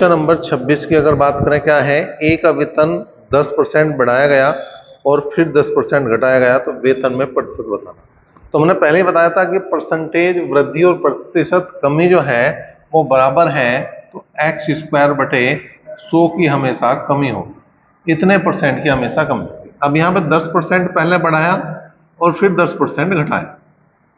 Question number 26 की अगर बात करें, क्या है, ए का वेतन 10% बढ़ाया गया और फिर 10% घटाया गया तो वेतन में प्रतिशत बताना। तो हमने पहले ही बताया था कि परसेंटेज वृद्धि और प्रतिशत कमी जो है वो बराबर है, तो एक्स स्क्वायर बटे 100 की हमेशा कमी होगी, इतने परसेंट की हमेशा कमी होगी। अब यहाँ पे 10% पहले बढ़ाया और फिर 10% घटाया,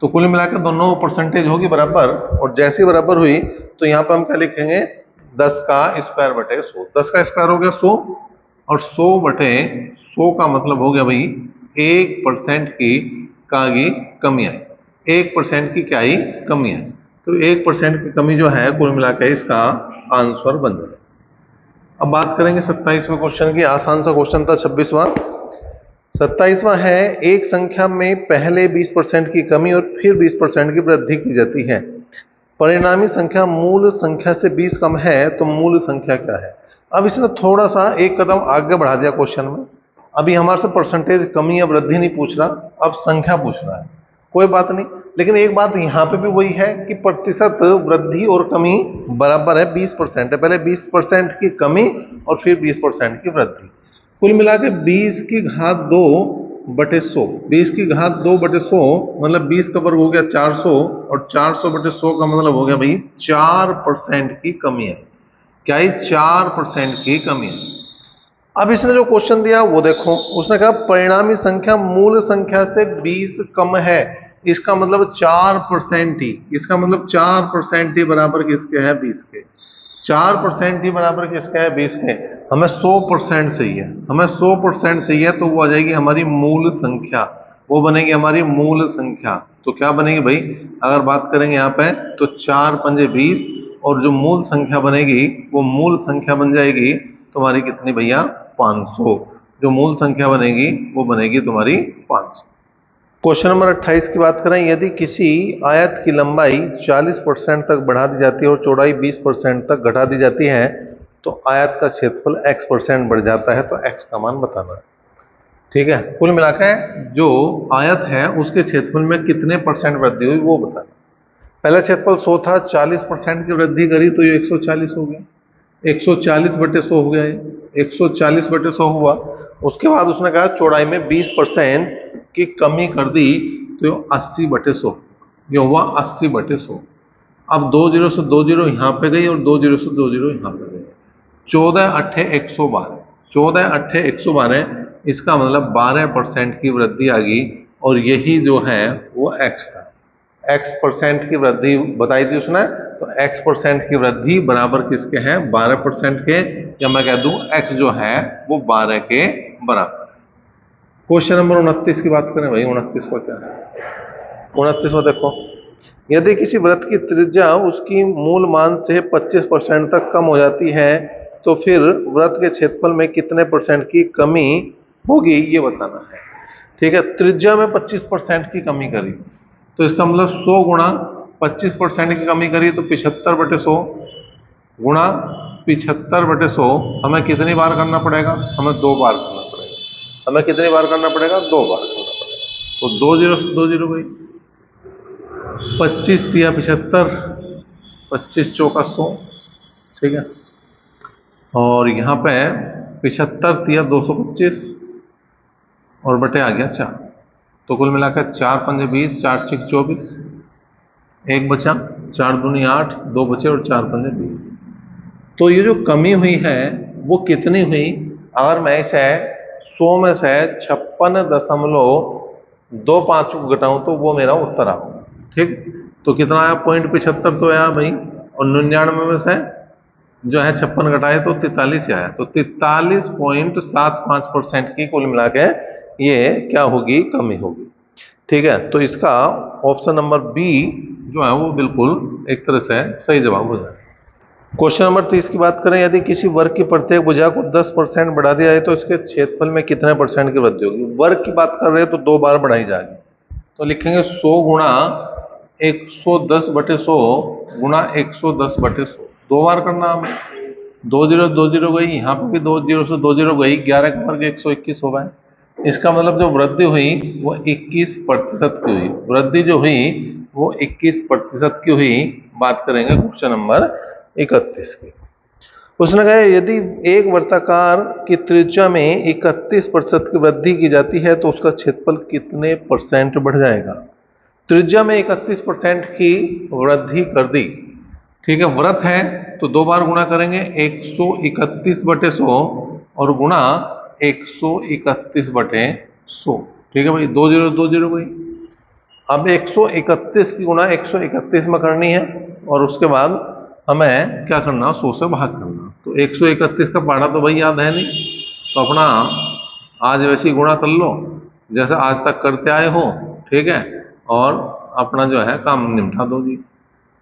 तो कुल मिलाकर दोनों परसेंटेज होगी बराबर, और जैसी बराबर हुई तो यहाँ पे हम क्या लिखेंगे, 10 का स्क्वायर बटे 100। 10 का स्क्वायर हो गया 100, और 100 बटे 100 का मतलब हो गया भाई 1% की कमी आई। 1% की क्या आई, कमी आई। तो 1% की कमी जो है कुल मिलाकर इसका आंसर बन जाएगा। अब बात करेंगे 27वें क्वेश्चन की। आसान सा क्वेश्चन था 26वां। 27वां है, एक संख्या में पहले 20% की कमी और फिर 20% की वृद्धि की जाती है, परिणामी संख्या मूल संख्या से 20 कम है, तो मूल संख्या क्या है। अब इसने थोड़ा सा एक कदम आगे बढ़ा दिया क्वेश्चन में। अभी हमारे से परसेंटेज कमी या वृद्धि नहीं पूछ रहा, अब संख्या पूछ रहा है। कोई बात नहीं, लेकिन एक बात यहाँ पे भी वही है कि प्रतिशत वृद्धि और कमी बराबर है, 20% है, पहले 20% की कमी और फिर 20% की वृद्धि। कुल मिला के 20 की घात 2 बटे 100, 20 की घात 2 बटे 100 मतलब 20 का वर्ग हो गया 400, और 400 बटे 100 का मतलब हो गया भाई 4% की कमी है। क्या है, 4% की कमी है। अब इसने जो क्वेश्चन दिया वो देखो, उसने कहा परिणामी संख्या मूल संख्या से 20 कम है, इसका मतलब 4% ही, इसका मतलब 4% ही बराबर किसके है, 20 के। 4% ही बराबर किसका है, 20 के। हमें 100% चाहिए, हमें 100% चाहिए, तो वो आ जाएगी हमारी मूल संख्या, वो बनेगी हमारी मूल संख्या। तो क्या बनेगी भाई, अगर बात करेंगे यहाँ पे तो 4 पंजे 20, और जो मूल संख्या बनेगी वो मूल संख्या बन जाएगी तुम्हारी कितनी भैया, 500। जो मूल संख्या बनेगी वो बनेगी तुम्हारी 500। क्वेश्चन नंबर 28 की बात करें, यदि किसी आयत की लंबाई 40% तक बढ़ा दी जाती है और चौड़ाई 20% तक घटा दी जाती है, तो आयत का क्षेत्रफल x% बढ़ जाता है, तो x का मान बताना है। ठीक है, कुल मिलाकर जो आयत है उसके क्षेत्रफल में कितने परसेंट वृद्धि हुई वो बताना। पहला क्षेत्रफल 100 था, 40% की वृद्धि करी तो ये 140 हो गया, 140 बटे 100 हो गया, 140 बटे 100 हुआ। उसके बाद उसने कहा चौड़ाई में 20% की कमी कर दी, तो 80 बटे 100, ये हुआ 80 बटे 100। अब 2 जीरो से 2 जीरो यहाँ पे गई और 2 जीरो से 2 जीरो यहाँ पे गई, 14 अट्ठे 112, 14 अट्ठे 112, इसका मतलब 12% की वृद्धि आ गई, और यही जो है वो x था। x% की वृद्धि बताई थी उसने, तो x% की वृद्धि बराबर किसके हैं, 12% के, या मैं कह दूं x जो है वो 12 के बराबर है। क्वेश्चन नंबर 29 की बात करें भाई, 29 को क्या है, 29 में देखो, यदि किसी वृत्त की त्रिज्या उसकी मूल मान से 25% तक कम हो जाती है, तो फिर वृत्त के क्षेत्रफल में कितने परसेंट की कमी होगी ये बताना है। ठीक है, त्रिज्या में 25% की कमी करी, तो इसका मतलब 100 गुणा 25% की कमी करी, तो 75 बटे 100 गुणा 75 बटे 100 हमें कितनी बार करना पड़ेगा, हमें 2 बार करना पड़ेगा। हमें कितनी बार करना पड़ेगा, 2 बार करना पड़ेगा। तो 2 जीरो से 2 जीरो गई, 25 तिया 75, 25 चौका 100। ठीक है, और यहाँ पे 75 तिया 225, और बटे आ गया 4, तो कुल मिलाकर 4 पंजे 20, 4 छिक 24, एक बचा, 4 दूनी 8, 2 बचे और 4 पंजे 20। तो ये जो कमी हुई है वो कितनी हुई, अगर मैं इसे 100 में से 56.25 को घटाऊं तो वो मेरा उत्तर आ। ठीक, तो कितना आया, 0.75 तो आया भाई, और 99 में से जो है 56 घटाए तो 43 आया, तो 43.75% की कुल मिला के ये क्या होगी, कमी होगी। ठीक है, तो इसका ऑप्शन नंबर बी जो है वो बिल्कुल एक तरह से सही जवाब हो जाए। क्वेश्चन नंबर 30 की बात करें, यदि किसी वर्ग की प्रत्येक भुजा को 10% बढ़ा दिया जाए तो इसके क्षेत्रफल में कितने परसेंट की वृद्धि होगी। वर्ग की बात कर रहे हैं तो 2 बार बढ़ाई जाएगी, तो लिखेंगे 100 गुणा 110 बटे 100 गुणा 110 बटे 100, 2 बार करना हमें। 2 जीरो गई, यहाँ पे भी 2 जीरो से 2 जीरो गई, 11 का वर्ग 121 हो गए। इसका मतलब जो वृद्धि हुई वो 21% की हुई, वृद्धि जो हुई वो 21% की हुई। बात करेंगे क्वेश्चन नंबर 31 की। उसने कहा यदि एक वृत्ताकार की त्रिज्या में 31% की वृद्धि की जाती है तो उसका क्षेत्रफल कितने परसेंट बढ़ जाएगा। त्रिज्या में 31% की वृद्धि कर दी, ठीक है, वृत्त है तो 2 बार गुणा करेंगे 131/100 और गुणा 131/100, ठीक है भाई, 2 0 2 0 भाई। अब 131 की गुणा 131 में करनी है और उसके बाद हमें क्या करना, 100 से भाग करना। तो 131 का पढ़ा तो भाई याद है नहीं, तो अपना आज वैसे ही गुणा कर लो जैसे आज तक करते आए हो, ठीक है, और अपना जो है काम निपटा दो जी।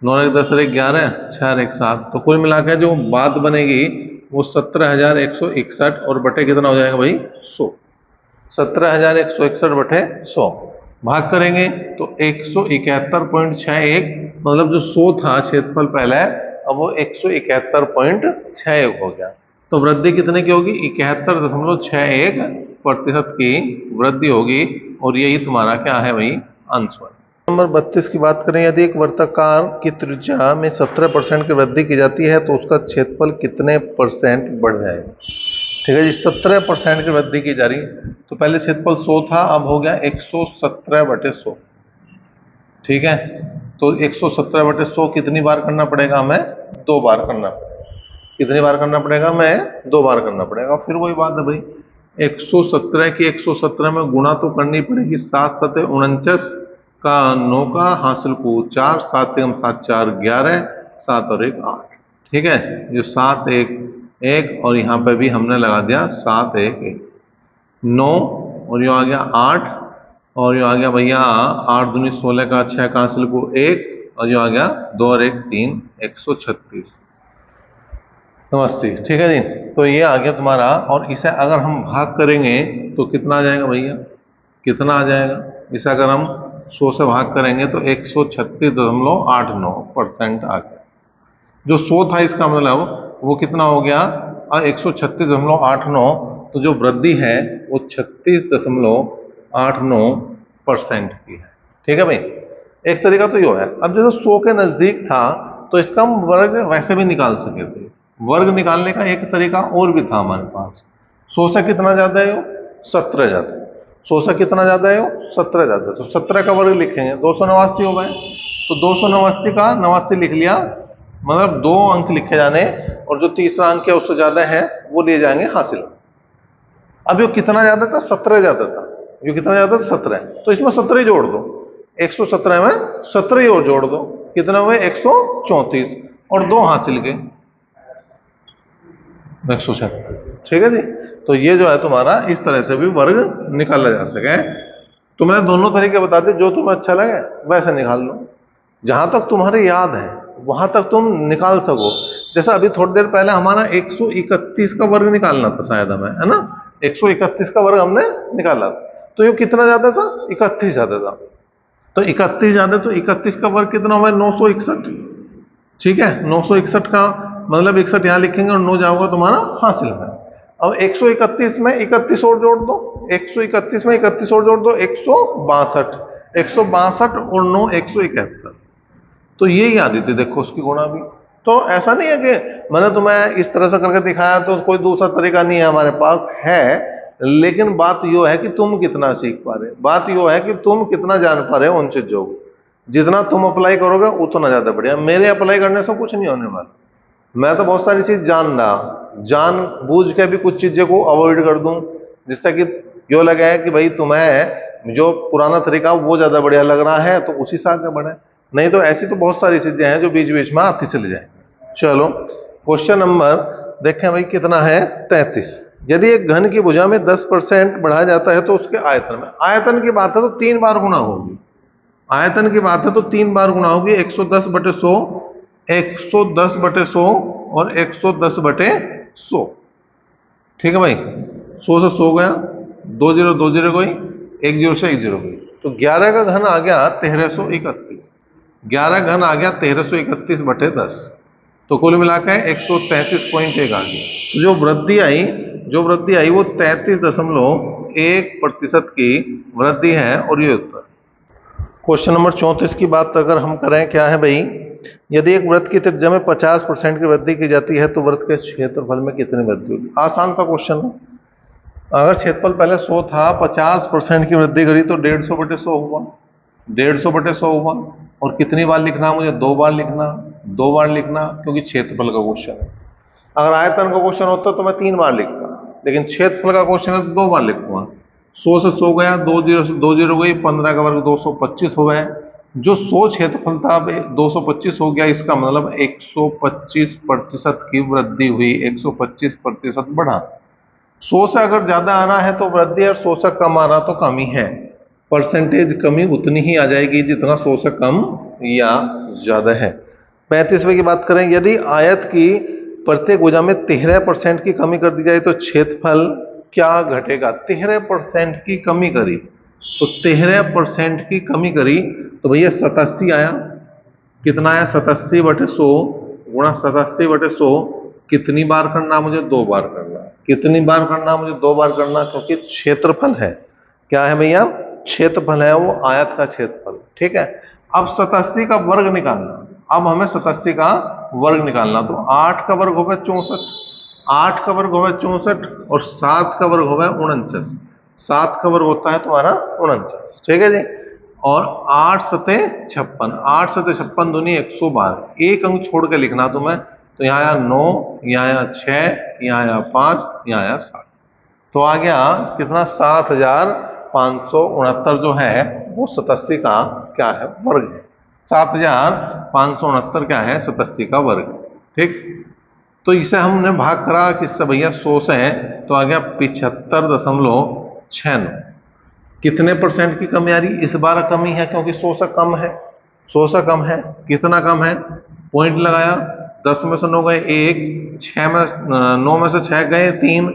9 1 10 1 11 6 1 7, तो कुल मिला के जो बात बनेगी वो 17,161 और बटे कितना हो जाएगा भाई 100। 17,161 बटे 100 भाग करेंगे तो 171.61, मतलब जो 100 था क्षेत्रफल पहले, अब वो 171.61 हो गया। तो वृद्धि कितने की होगी, 71.61% की वृद्धि होगी और यही तुम्हारा क्या है भाई आंसर। नंबर 32 की बात करें, यदि एक वृत्ताकार की त्रिज्या में 17% की वृद्धि की जाती है तो उसका क्षेत्रफल कितने परसेंट बढ़ जाएगा। ठीक है जी, 17% की वृद्धि की जा रही, तो पहले क्षेत्रफल 100 था, अब हो गया 117/100, ठीक है। तो 117/100 कितनी बार करना पड़ेगा हमें, 2 बार करना पड़ेगा। कितनी बार करना पड़ेगा, हमें 2 बार करना पड़ेगा। फिर वही बात है भाई, 117 की 117 में गुणा तो करनी पड़ेगी, 7 7 49 का 9 का हासिल को 4, 7 1 7 4 11, 7 और 1 8, ठीक है। जो 7 1 1 और यहाँ पे भी हमने लगा दिया 7 1 1, 9 और यो आ गया 8 और यो आ गया भैया 8 दूनी 16 का 6 का हासिल को 1 और यो आ गया 2 और 1 3, 136 नमस्ते, ठीक है जी। तो ये आ गया तुम्हारा, और इसे अगर हम भाग करेंगे तो कितना आ जाएगा भैया, कितना आ जाएगा, इसे अगर हम 100 से भाग करेंगे तो 136.89% आ गया। जो 100 था इसका मतलब वो कितना हो गया 136.89, तो जो वृद्धि है वो 36.89% की है, ठीक है भाई। एक तरीका तो यो है। अब जैसे 100 के नजदीक था तो इसका हम वर्ग वैसे भी निकाल सके थे। वर्ग निकालने का एक तरीका और भी था हमारे पास। 100 से कितना ज्यादा है, 17 ज्यादा है। 100 से कितना ज्यादा है, 17 ज्यादा है, तो 17 का वर्ग लिखेंगे, 289 हो गए। तो 289 का 89 लिख लिया, मतलब 2 अंक लिखे जाने और जो तीसरा अंक है उससे ज्यादा है वो लिए जाएंगे हासिल। अब ये कितना ज्यादा था, 17 ज्यादा था, ये कितना ज्यादा था 17, तो इसमें 17 जोड़ दो, 117 में 17 और जोड़ दो, कितना हुए 134 और 2 हासिल के 176, ठीक है जी। तो ये जो है तुम्हारा इस तरह से भी वर्ग निकाला जा सके। तो मैंने दोनों तरीके बता दिए, जो तुम्हें अच्छा लगे वैसे निकाल लो, जहां तक तुम्हारे याद है वहां तक तुम निकाल सको। जैसा अभी थोड़ी देर पहले हमारा 131 का वर्ग निकालना था शायद हमें, है ना, 131 का वर्ग हमने निकाला, तो ये कितना ज्यादा था, 31 ज्यादा था। तो 31 ज्यादा, तो 31 का वर्ग कितना हुआ 961, ठीक है। 961 का मतलब 61 यहां लिखेंगे और 9 जाओगा तुम्हारा हासिल है। अब 131 में 31 और जोड़ दो, 131 में 31 और जोड़ दो, 162, 162 और 9 171, तो ये याद थी, देखो उसकी गुणा भी। तो ऐसा नहीं है कि मैंने तुम्हें इस तरह से करके दिखाया तो कोई दूसरा तरीका नहीं है, हमारे पास है। लेकिन बात यो है कि तुम कितना सीख पा रहे, बात यो है कि तुम कितना जान पा रहे हो उन चीजों को। जितना तुम अप्लाई करोगे उतना ज्यादा बढ़िया। मेरे अप्लाई करने से कुछ नहीं होने वाला, मैं तो बहुत सारी चीज जान रहा, जान बूझ के भी कुछ चीजें को अवॉइड कर दूं, जिससे कि यो लगे कि भाई तुम्हें जो पुराना तरीका वो ज्यादा बढ़िया लग रहा है तो उसी से आगे बढ़े। नहीं तो ऐसी तो बहुत सारी चीजें हैं जो बीच बीच में आती चली जाए। चलो क्वेश्चन नंबर देखें भाई, कितना है 33। यदि एक घन की भुजा में 10% बढ़ाया जाता है तो उसके आयतन में, आयतन की बात है तो 3 बार गुणा होगी, आयतन की बात है तो 3 बार गुणा होगी, 110/100, 110/100 और 110/100, ठीक है भाई। 100 से 100 गया, 2 0 2 0 गई, 1 0 से 1 0 गई, तो 11 का घन आ गया 1331, 11 घन आ गया 1331/10, तो कुल मिलाकर 133.1 आ गया। तो जो वृद्धि आई वो 33.1% की वृद्धि है, और ये उत्तर। क्वेश्चन नंबर 34 की बात अगर हम करें, क्या है भाई, यदि एक वृत्त की त्रिज्या में 50% की वृद्धि की जाती है तो वृत्त के क्षेत्रफल में कितनी वृद्धि होगी? आसान सा क्वेश्चन है। अगर क्षेत्रफल पहले 100 था, 50% की वृद्धि करी तो 150/100 हुआ, 150/100 हुआ। और कितनी बार लिखना? मुझे 2 बार लिखना, 2 बार लिखना, क्योंकि क्षेत्रफल का क्वेश्चन है। अगर आयतन का क्वेश्चन होता तो मैं 3 बार लिखता, लेकिन क्षेत्रफल का क्वेश्चन है तो 2 बार लिखूंगा। 100 से 100 गया, 2 जीरो से 2 जीरो गई, 15 का वर्ग 225 हो गया। जो 100 क्षेत्रफल था अब 225 हो गया, इसका मतलब 125% की वृद्धि हुई, 125% बढ़ा। 100 से अगर ज्यादा आना है तो वृद्धि, और 100 से कम आना तो कमी है। परसेंटेज कमी उतनी ही आ जाएगी जितना 100 से कम या ज्यादा है। 35वें की बात करें, यदि आयत की प्रत्येक भुजा में 13% की कमी कर दी जाए तो क्षेत्रफल क्या घटेगा? 13% की कमी करी तो 13% की कमी करी तो भैया 87 आया। कितना आया? 87/100 गुणा 87/100। कितनी बार करना? मुझे 2 बार करना। कितनी बार करना? मुझे 2 बार करना, क्योंकि क्षेत्रफल है। क्या है भैया? क्षेत्रफल है, वो आयत का क्षेत्रफल। ठीक है। अब 87 का वर्ग निकालना। अब हमें 87 का वर्ग निकालना, तो 8 का वर्ग होगा 64, 8 का वर्ग होगा 64, और 7 का वर्ग होगा 49। 7 का वर्ग होता है तुम्हारा 49। ठीक है जी। और 8 सते 56, 8 सते 56 दूनी 112। एक अंक छोड़ के लिखना तुम्हें, तो यहाँ आया 9, यहाँ आया 6, यहाँ आया 5, यहाँ आया 7। तो आ गया कितना? 7569 जो है वो 87 का क्या है? वर्ग है। 7569 क्या है? 87 का वर्ग। ठीक। तो इसे हमने भाग करा किससे भैया? 100 से है, तो आ गया 75.69। कितने परसेंट की कमी आ रही? इस बार कमी है क्योंकि 100 से कम है। 100 से कम है। कितना कम है? पॉइंट लगाया, 10 में से 9 गए 1, 9 में से 6 गए 3,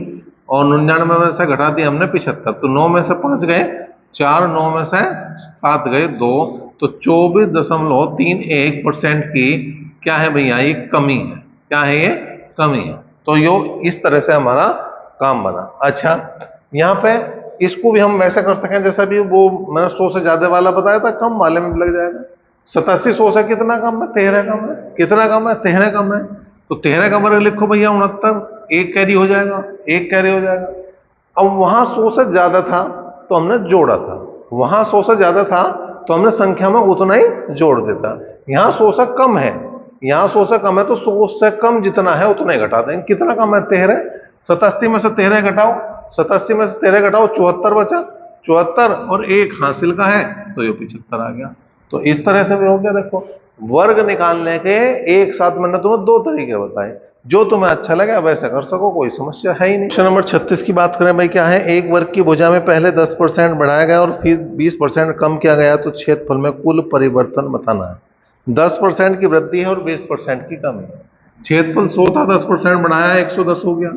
और 99 में से घटा दिया हमने 75, तो 9 में से 5 गए 4, 9 में से 7 गए 2, तो 24.31% की क्या है भैया? ये कमी है। क्या है? ये कमी है। तो यो इस तरह से हमारा काम बना। अच्छा, यहाँ पे इसको भी हम वैसे कर सकें जैसा भी वो मैंने 100 से ज्यादा वाला बताया था, कम वाले में भी लग जाएगा। 87 100 से कितना कम है? 13 कम है। कितना कम है? 13 कम है। तो 13 का वर्ग लिखो भैया 69, एक कैरी हो जाएगा, एक कैरी हो जाएगा। अब वहां 100 से ज्यादा था तो हमने जोड़ा था, वहां 100 से ज्यादा था तो हमने संख्या में उतना ही जोड़ देता। यहाँ 100 से कम है, यहाँ 100 से कम है, तो 100 से कम जितना है उतना ही घटा देंगे। कितना कम है? 13। 87 में से 13 घटाओ, 87 में से 13 घटाओ, 74 बचा। 74 और 1 हासिल का है तो ये 75 आ गया। तो इस तरह से भी हो गया। देखो, वर्ग निकालने के एक साथ मैंने तुम्हें 2 तरीके बताए, जो तुम्हें अच्छा लगे वैसे कर सको, कोई समस्या है ही नहीं। क्वेश्चन नंबर 36 की बात करें भाई, क्या है? एक वर्ग की भुजा में पहले 10% बढ़ाया गया और फिर 20% कम किया गया, तो क्षेत्रफल में कुल परिवर्तन बताना है। 10% की वृद्धि है और 20% की कमी है। क्षेत्रफल 100 था, 10% बढ़ाया 110 हो गया,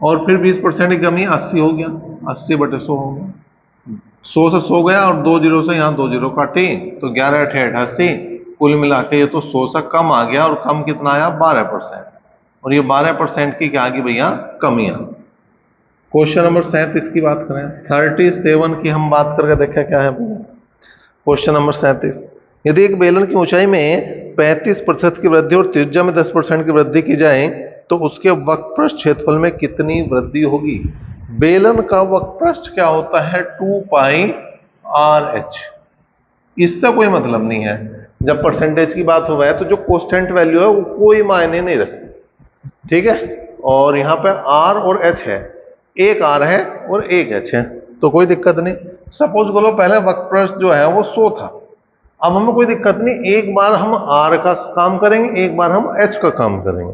और फिर 20% की कमी 80 हो गया, 80/100 हो गया। 100 से 100 गया और 2 जीरो से यहाँ 2 जीरो काटे तो 11 8 88, कुल मिला के ये तो 100 से कम आ गया, और कम कितना आया? 12%। और ये 12% की क्या आ गई भैया? कमी आ। क्वेश्चन नंबर 37 की बात करें, 37 की हम बात करके देखें क्या है भैया। क्वेश्चन नंबर 37, यदि एक बेलन की ऊंचाई में 35% की वृद्धि और त्रिज्या में 10% की वृद्धि की जाए तो उसके वक्रपृष्ठ क्षेत्रफल में कितनी वृद्धि होगी? बेलन का वक्रपृष्ठ क्या होता है? 2πRh। इससे कोई मतलब नहीं है। जब परसेंटेज की बात हुआ है तो जो कांस्टेंट वैल्यू है वो कोई मायने नहीं रखती। ठीक है। और यहाँ पे R और H है, एक R है और एक H है, तो कोई दिक्कत नहीं। सपोज करो पहले वक्रपृष्ठ जो है वो 100 था, अब हमें कोई दिक्कत नहीं, एक बार हम R का काम करेंगे, एक बार हम H का काम करेंगे।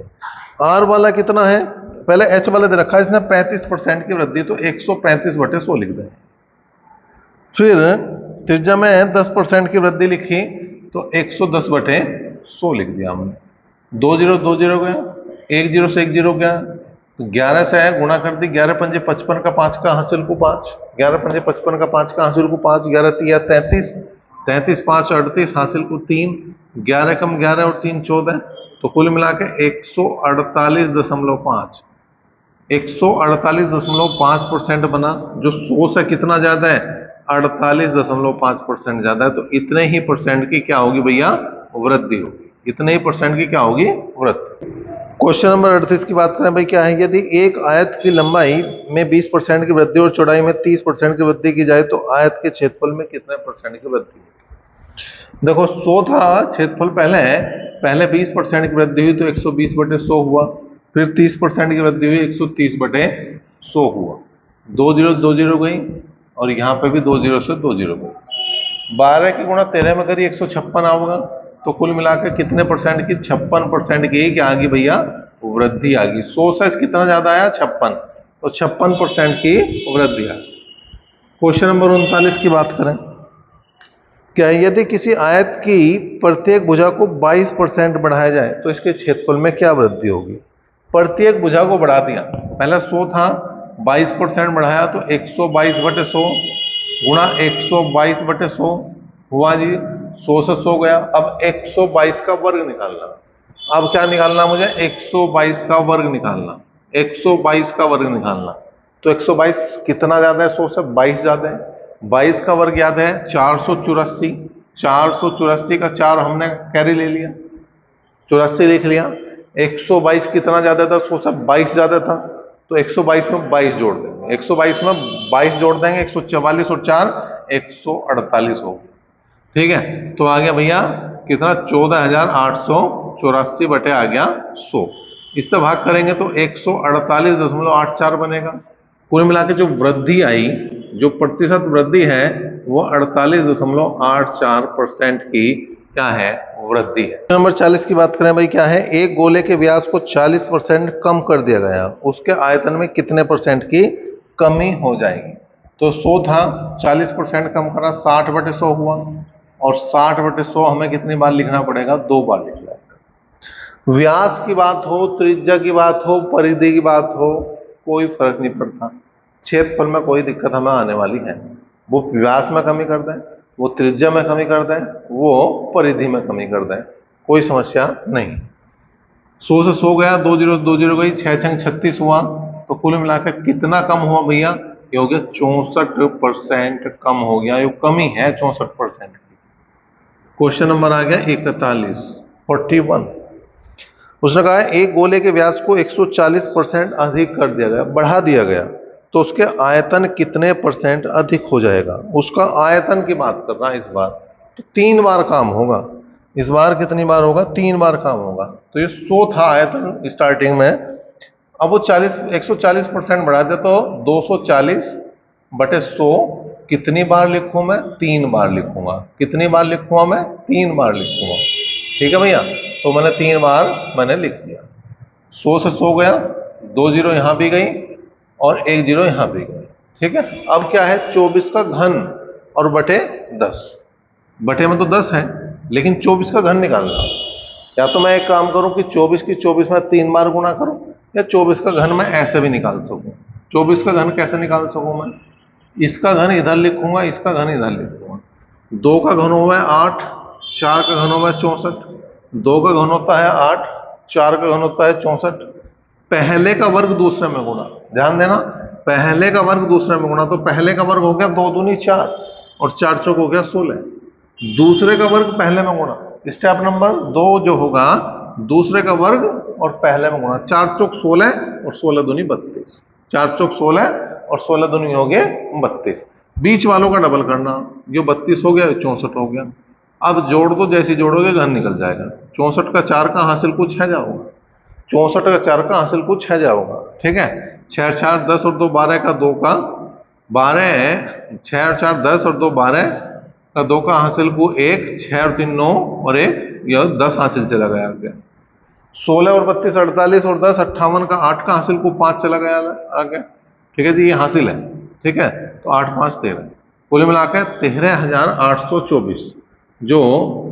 R वाला कितना है? पहले H वाला दे रखा है इसने 35% की वृद्धि, तो 135/100 लिख दें। फिर त्रिज्या में 10% की वृद्धि लिखी तो 110/100 लिख दिया हमने। 2 जीरो 2 जीरो गया, 1 जीरो से 1 जीरो गया, तो 11 से है गुणा कर दी, 11 पंजे 55 का 5 का हासिल को 5, 11 पंजे 55 का 5 का हासिल को 5, 11 तिया 33, 33 5 38 हासिल को 3, 11 कम 11 और 3 14, तो कुल मिला के 148.5, 148.5% बना, जो 100 से कितना ज्यादा है? 48.5% ज्यादा है। तो इतने ही परसेंट की क्या होगी भैया? वृद्धि होगी, इतने ही परसेंट की क्या होगी, वृद्धि। क्वेश्चन नंबर 38 की बात करें भाई, क्या है, यदि एक आयत की लंबाई में 20% की वृद्धि और चौड़ाई में 30% की वृद्धि की जाए तो आयत के क्षेत्रफल में कितने परसेंट की वृद्धि होगी। देखो 100 था क्षेत्रफल, पहले 20% की वृद्धि हुई तो 120/100 हुआ, फिर 30% की वृद्धि हुई 130/100 हुआ, 2 जीरो 2 जीरो गई, और यहाँ पे भी 2 जीरो से 2 जीरो गई। 12 की गुणा 13 में करिए 156 आओगा, तो कुल मिलाकर कितने परसेंट की, 56% की क्या आ गई भैया, वृद्धि आ गई। 100 से कितना ज्यादा आया, 56, तो 56% की वृद्धि आ गई। क्वेश्चन नंबर 39 की बात करें, क्या है, यदि किसी आयत की प्रत्येक भुजा को 22% बढ़ाया जाए तो इसके क्षेत्रफल में क्या वृद्धि होगी। प्रत्येक भुजा को बढ़ा दिया, पहले 100 था, 22% बढ़ाया तो 122/100 गुणा 122/100 हुआ जी, 100 से 100 गया। अब 122 का वर्ग निकालना, अब क्या निकालना मुझे, 122 का वर्ग निकालना, 122 का वर्ग निकालना। तो 122 कितना ज्यादा है, 100 से 22 ज्यादा है। 22 का वर्ग याद है 484, 484 का 4 हमने कैरी ले लिया, 84 लिख लिया। 122 कितना ज्यादा था, 100 से 22 ज्यादा था, तो 122 में 22 जोड़ देंगे, 122 में 22 जोड़ देंगे, 144 और 4 148 हो गया। ठीक है, तो आ गया भैया कितना, 14,884 बटे आ गया 100। इससे भाग करेंगे तो 148.84 बनेगा। कुल मिला के जो वृद्धि आई, जो प्रतिशत वृद्धि है वो 48.84% की क्या है, वृद्धि है। नंबर 40 की बात करें भाई, क्या है, एक गोले के व्यास को 40% कम कर दिया गया, उसके आयतन में कितने परसेंट की कमी हो जाएगी। तो 100 था, 40% कम करा, 60/100 हुआ, और 60/100 हमें कितनी बार लिखना पड़ेगा, 2 बार लिखना पड़ेगा। व्यास की बात हो, त्रिज्या की बात हो, परिधि की बात हो, कोई फर्क नहीं पड़ता, क्षेत्रफल में कोई दिक्कत हमें आने वाली है। वो व्यास में कमी कर दें, वो त्रिज्या में कमी कर दें, वो परिधि में कमी कर दें, कोई समस्या नहीं। 100 से 100 गया, 2 जीरो 2 जीरो गई, 6 छंग 36 हुआ, तो कुल मिलाकर कितना कम हुआ भैया, ये हो गया 64% कम हो गया, ये कमी है 64% की। क्वेश्चन नंबर आ गया 41। उसने कहा है, एक गोले के व्यास को 140% अधिक कर दिया गया, बढ़ा दिया गया, तो उसके आयतन कितने परसेंट अधिक हो जाएगा। उसका आयतन की बात कर रहा है इस बार, तो 3 बार काम होगा। इस बार कितनी बार होगा, 3 बार काम होगा। तो ये 100 था आयतन स्टार्टिंग में, अब वो 140% बढ़ा दे तो 240/100 कितनी बार लिखूं मैं, 3 बार लिखूंगा। कितनी बार लिखूंगा मैं, 3 बार लिखूंगा। ठीक है भैया, तो मैंने 3 बार मैंने लिख दिया। 100 से 100 गया, 2 जीरो यहां भी गई और 1 जीरो यहां भी गई। ठीक है, अब क्या है, 24 का घन और बटे 10, बटे में तो 10 है लेकिन 24 का घन निकालना। या तो मैं एक काम करूं कि 24 की 24 में 3 बार गुणा करूं, या 24 का घन मैं ऐसे भी निकाल सकूं। 24 का घन कैसे निकाल सकूं मैं, इसका घन इधर लिखूंगा, इसका घन इधर लिखूंगा। 2 का घन हुआ है 8, 4 का घन हुआ है 64, 2 का घन होता है 8, 4 का घन होता है 64। पहले का वर्ग दूसरे में गुणा, ध्यान देना, पहले का वर्ग दूसरे में गुणा, तो पहले का वर्ग हो गया 2 दूनी 4 और 4 चौक हो गया 16। दूसरे का वर्ग पहले में गुणा, स्टेप नंबर 2 जो होगा, दूसरे का वर्ग और पहले में गुणा, 4 चौक 16 और 16 दूनी 32, 4 चौक 16 और 16 दूनी हो गए 32। बीच वालों का डबल करना, जो 32 हो गया 64 हो गया। अब जोड़ दो, जैसे जोड़ोगे घन निकल जाएगा। 64 का 4 का हासिल कुछ 6 जाओगा, 64 का 4 का हासिल कुछ 6 जाओगा। ठीक है, 6 4 10 और 2 12 का 2 का 12 है, 6 और 4 10 और 2 12 का 2 का हासिल को 1, 6 और 3 9 और 1 यह 10 हासिल चला गया। 16 और 32 48 और 10 58 का 8 का हासिल को 5 चला गया आ गया। ठीक है जी, ये हासिल है। ठीक है, तो 8 5 13, कुल मिलाकर 13,824 जो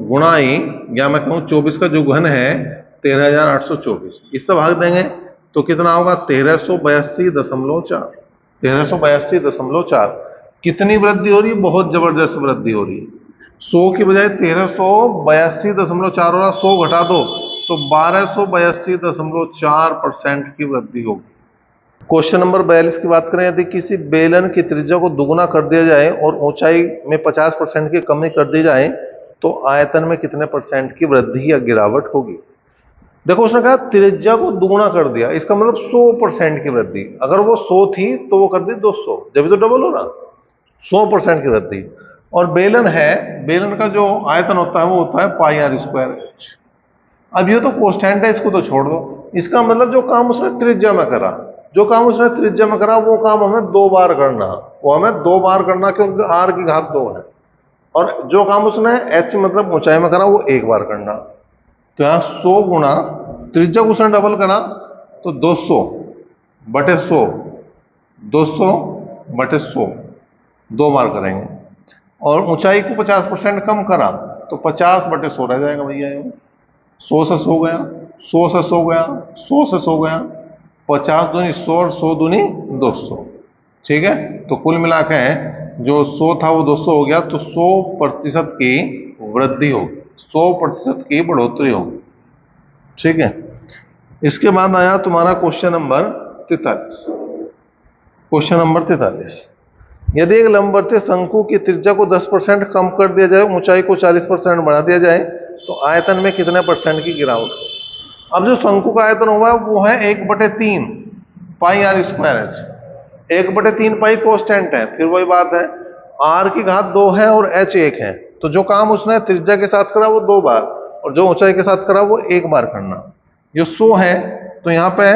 गुणाई, या मैं कहूँ 24 का जो घन है 13,824, इससे भाग देंगे तो कितना होगा, 1382.4, 1382.4। कितनी वृद्धि हो रही है, बहुत जबरदस्त वृद्धि हो रही है। 100 की बजाय 1382.4 हो रहा, 100 घटा दो तो 1282.4% की वृद्धि होगी। क्वेश्चन नंबर 42 की बात करें, यदि किसी बेलन की त्रिज्या को दुगुना कर दिया जाए और ऊंचाई में 50% की कमी कर दी जाए तो आयतन में कितने परसेंट की वृद्धि या गिरावट होगी। देखो उसने कहा त्रिज्या को दुगुना कर दिया, इसका मतलब 100% की वृद्धि। अगर वो 100 थी तो वो कर दी 200, जब तो डबल हो ना, 100% की वृद्धि। और बेलन है, बेलन का जो आयतन होता है वो होता है पाई आर स्क्वायर एच। अब ये तो कांस्टेंट है, इसको तो छोड़ दो। इसका मतलब जो काम उसने त्रिज्या में करा, जो काम उसने त्रिज्या में करा, वो काम हमें 2 बार करना, वो हमें 2 बार करना, क्योंकि आर की घात 2 है। और जो काम उसने एच मतलब ऊंचाई में करा, वो 1 बार करना। तो यहां 100 गुणा त्रिज्या को उसने डबल करा तो 200 बटे 100, 200 बटे 100 2 बार करेंगे। और ऊंचाई को 50% कम करा तो 50 बटे 100 रह जाएगा भैया। 100 से 100 गया, 100 से 100 गया, 100 से 100 गया, 50 दूनी 100 और 100 दूनी 200। ठीक है, तो कुल मिला के जो 100 था वो 200 हो गया, तो 100% की वृद्धि होगी, 100% की बढ़ोतरी होगी। ठीक है, इसके बाद आया तुम्हारा क्वेश्चन नंबर 43। क्वेश्चन नंबर 43, यदि एक लंबवर्तीय शंकु की त्रिज्या को 10% कम कर दिया जाए, ऊंचाई को 40% बढ़ा दिया जाए, तो आयतन में कितने परसेंट की गिरावट हो। अब जो शंकु का आयतन होगा वो है 1/3 pi R square H. 1/3 pi constant है, फिर वही बात है, आर की घात 2 है और एच 1 है। तो जो काम उसने त्रिज्या के साथ करा वो 2 बार, और जो ऊंचाई के साथ करा वो 1 बार करना। ये 100 है, तो यहाँ पे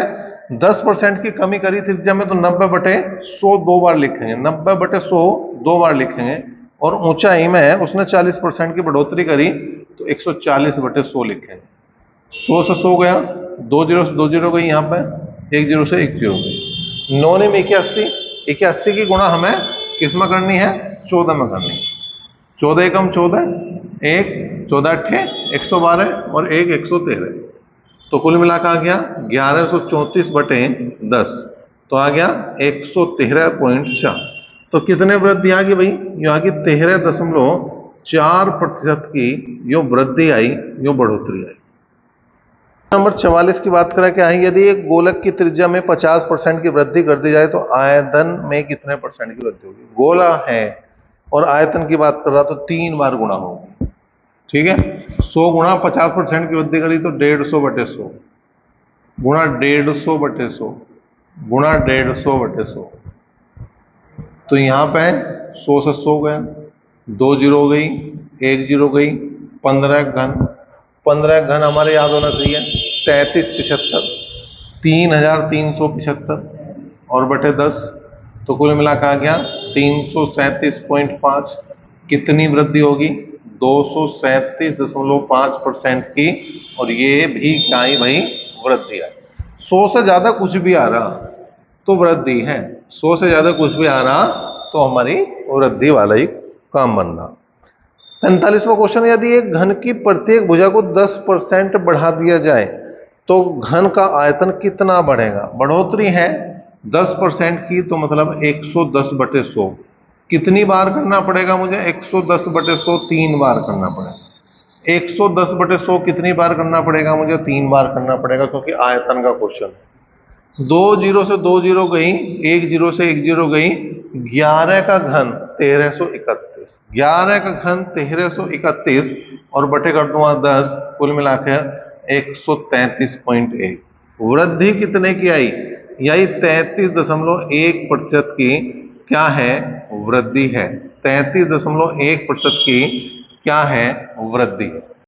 10% की कमी करी त्रिज्या में, तो 90/100 2 बार लिखेंगे, 90/100 2 बार लिखेंगे। और ऊंचाई में उसने 40% की बढ़ोतरी करी, तो 140/100 लिखेंगे। 100 से 100 गया, 2 जीरो से 2 जीरो गई, यहाँ पे 1 जीरो से 1 जीरो गई। 9 में 81, 81 की गुणा हमें किस में करनी है, 14 में करनी है। 14 एकम 14, 1 14 अट्ठे 112 और 1 113, तो कुल मिला के आ गया 1134/10, तो आ गया 113.4। तो कितने वृद्धि आ गई भाई, यहाँ की 13.4% की यो वृद्धि आई, यो बढ़ोतरी आई। नंबर 44 की बात करें, क्या है, यदि एक गोलक की त्रिज्या में 50% की वृद्धि कर दी जाए, तो आयतन में कितने परसेंट की वृद्धि होगी। गोला है और आयतन की बात कर रहा, तो 3 बार गुणा होगी। ठीक है, 100 गुणा 50% की वृद्धि करी तो 150/100 गुणा 150/100 गुणा 150/100, तो यहाँ पे 100 से 100 गया, 2 जीरो गई, 1 जीरो गई, 15 घन, 15 घन हमारे याद होना चाहिए 3375, 3375 और बटे 10, तो कुल मिला के आ गया 337.5। कितनी वृद्धि होगी, 237.5% की। और ये भी क्या आई भाई, वृद्धि है। 100 से ज्यादा कुछ भी आ रहा तो वृद्धि है, 100 से ज्यादा कुछ भी आ रहा तो हमारी वृद्धि वाला ही काम बनना। 45वां क्वेश्चन, यदि एक घन की प्रत्येक भुजा को 10% बढ़ा दिया जाए, तो घन का आयतन कितना बढ़ेगा। बढ़ोतरी है 10% की, तो मतलब 110/100। कितनी बार करना पड़ेगा मुझे, 110/100 3 बार करना पड़ेगा। 110/100 कितनी बार करना पड़ेगा मुझे, 3 बार करना पड़ेगा, क्योंकि आयतन का क्वेश्चन। 2 जीरो से 2 जीरो गई, 1 जीरो से 1 जीरो गई, 11 का घन 1331, 11 का घन 1331 और बटे कर दूंगा 10, कुल मिलाकर 133.1। वृद्धि कितने की आई, यही 33.1% की क्या है, वृद्धि है। 33.1% की क्या है, वृद्धि है।